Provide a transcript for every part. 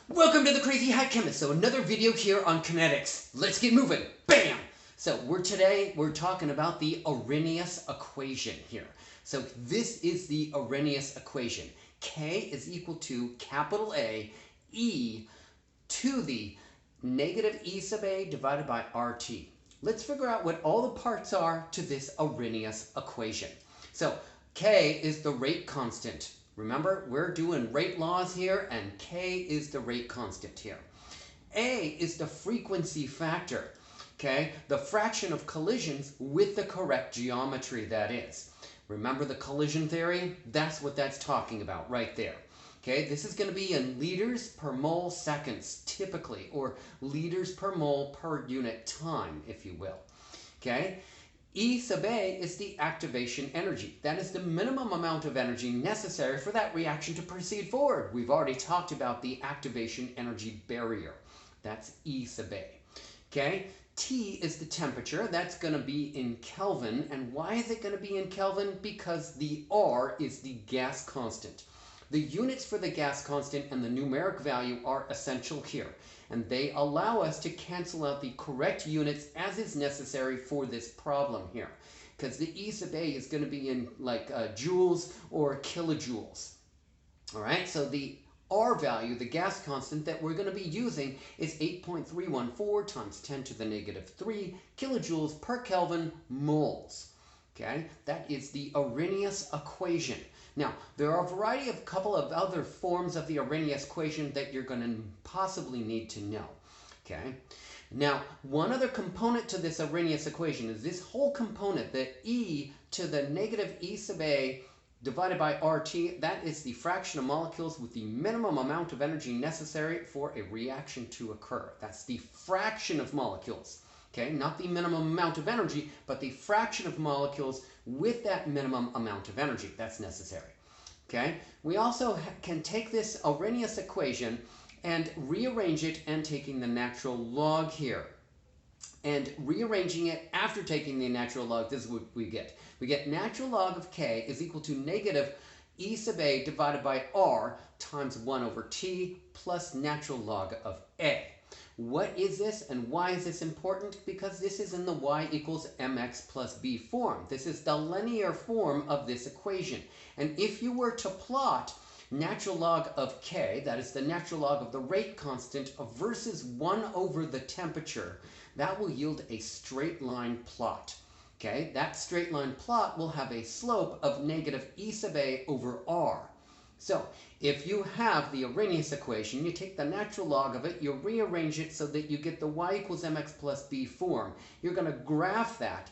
Welcome to the Crazy Hat Chemist. So another video here on kinetics. Let's get moving. Bam! So today we're talking about the Arrhenius equation here. So this is the Arrhenius equation. K is equal to capital A e to the negative e sub a divided by RT. Let's figure out what all the parts are to this Arrhenius equation. So K is the rate constant. Remember, we're doing rate laws here, and K is the rate constant here. A is the frequency factor, okay? The fraction of collisions with the correct geometry, that is. Remember the collision theory? That's what that's talking about right there. Okay, this is going to be in liters per mole seconds, typically, or liters per mole per unit time, if you will. Okay? E sub A is the activation energy. That is the minimum amount of energy necessary for that reaction to proceed forward. We've already talked about the activation energy barrier. That's E sub A. Okay? T is the temperature. That's going to be in Kelvin. And why is it going to be in Kelvin? Because the R is the gas constant. The units for the gas constant and the numeric value are essential here, and they allow us to cancel out the correct units as is necessary for this problem here, because the E sub A is going to be in like joules or kilojoules. All right, so the R value, the gas constant that we're going to be using, is 8.314 times 10 to the negative 3 kilojoules per Kelvin moles. Okay, that is the Arrhenius equation. Now, there are a couple of other forms of the Arrhenius equation that you're going to possibly need to know. Okay. Now, one other component to this Arrhenius equation is this whole component, the e to the negative e sub a divided by RT. That is the fraction of molecules with the minimum amount of energy necessary for a reaction to occur. That's the fraction of molecules. Okay, not the minimum amount of energy, but the fraction of molecules with that minimum amount of energy that's necessary. Okay, we also can take this Arrhenius equation and rearrange it and taking the natural log here. And rearranging it after taking the natural log, this is what we get. We get natural log of K is equal to negative E sub A divided by R times 1 over T plus natural log of A. What is this and why is this important? Because this is in the y equals mx plus b form. This is the linear form of this equation. And if you were to plot natural log of K, that is the natural log of the rate constant versus 1 over the temperature, that will yield a straight line plot. Okay, that straight line plot will have a slope of negative e sub a over r. So, if you have the Arrhenius equation, you take the natural log of it, you rearrange it so that you get the y equals mx plus b form. You're going to graph that.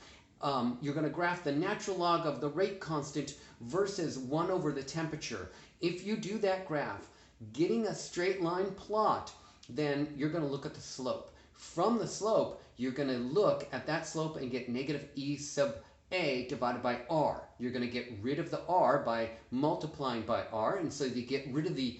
You're going to graph the natural log of the rate constant versus 1 over the temperature. If you do that graph, getting a straight line plot, then you're going to look at the slope. From the slope, you're going to look at that slope and get negative e sub a divided by r. You're going to get rid of the r by multiplying by r, and so you get rid of the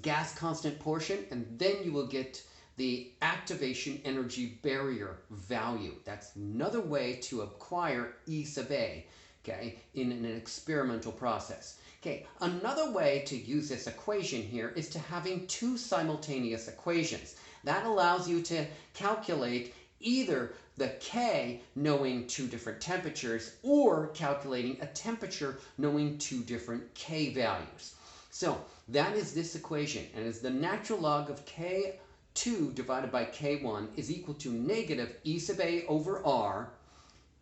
gas constant portion, and then you will get the activation energy barrier value. That's another way to acquire E sub A, okay, in an experimental process. Okay, another way to use this equation here is to having two simultaneous equations. That allows you to calculate either the K knowing two different temperatures or calculating a temperature knowing two different K values. So that is this equation, and as the natural log of K2 divided by K1 is equal to negative E sub A over R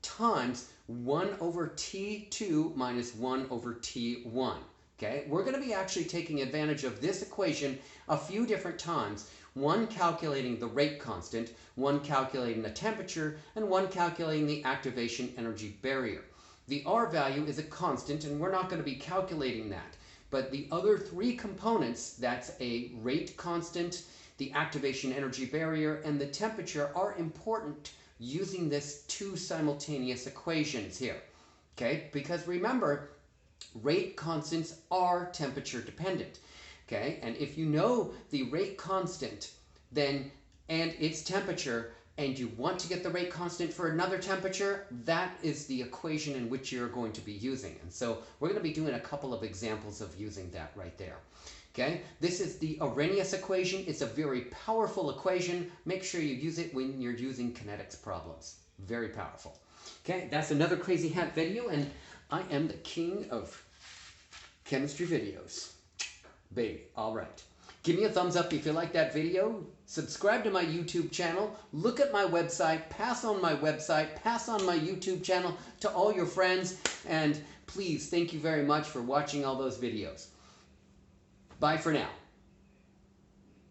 times 1 over T2 minus 1 over T1. Okay, we're going to be actually taking advantage of this equation a few different times. One calculating the rate constant, one calculating the temperature, and one calculating the activation energy barrier. The R value is a constant, and we're not going to be calculating that. But the other three components, that's a rate constant, the activation energy barrier, and the temperature, are important using this two simultaneous equations here. Okay, because remember, rate constants are temperature dependent. Okay, and if you know the rate constant and its temperature, and you want to get the rate constant for another temperature, that is the equation in which you're going to be using. And so we're going to be doing a couple of examples of using that right there. Okay, this is the Arrhenius equation. It's a very powerful equation. Make sure you use it when you're using kinetics problems. Very powerful. Okay, that's another Crazy Hat video, and I am the king of chemistry videos. Baby, all right. Give me a thumbs up if you like that video. Subscribe to my YouTube channel. Look at my website. Pass on my website. Pass on my YouTube channel to all your friends. And please, thank you very much for watching all those videos. Bye for now.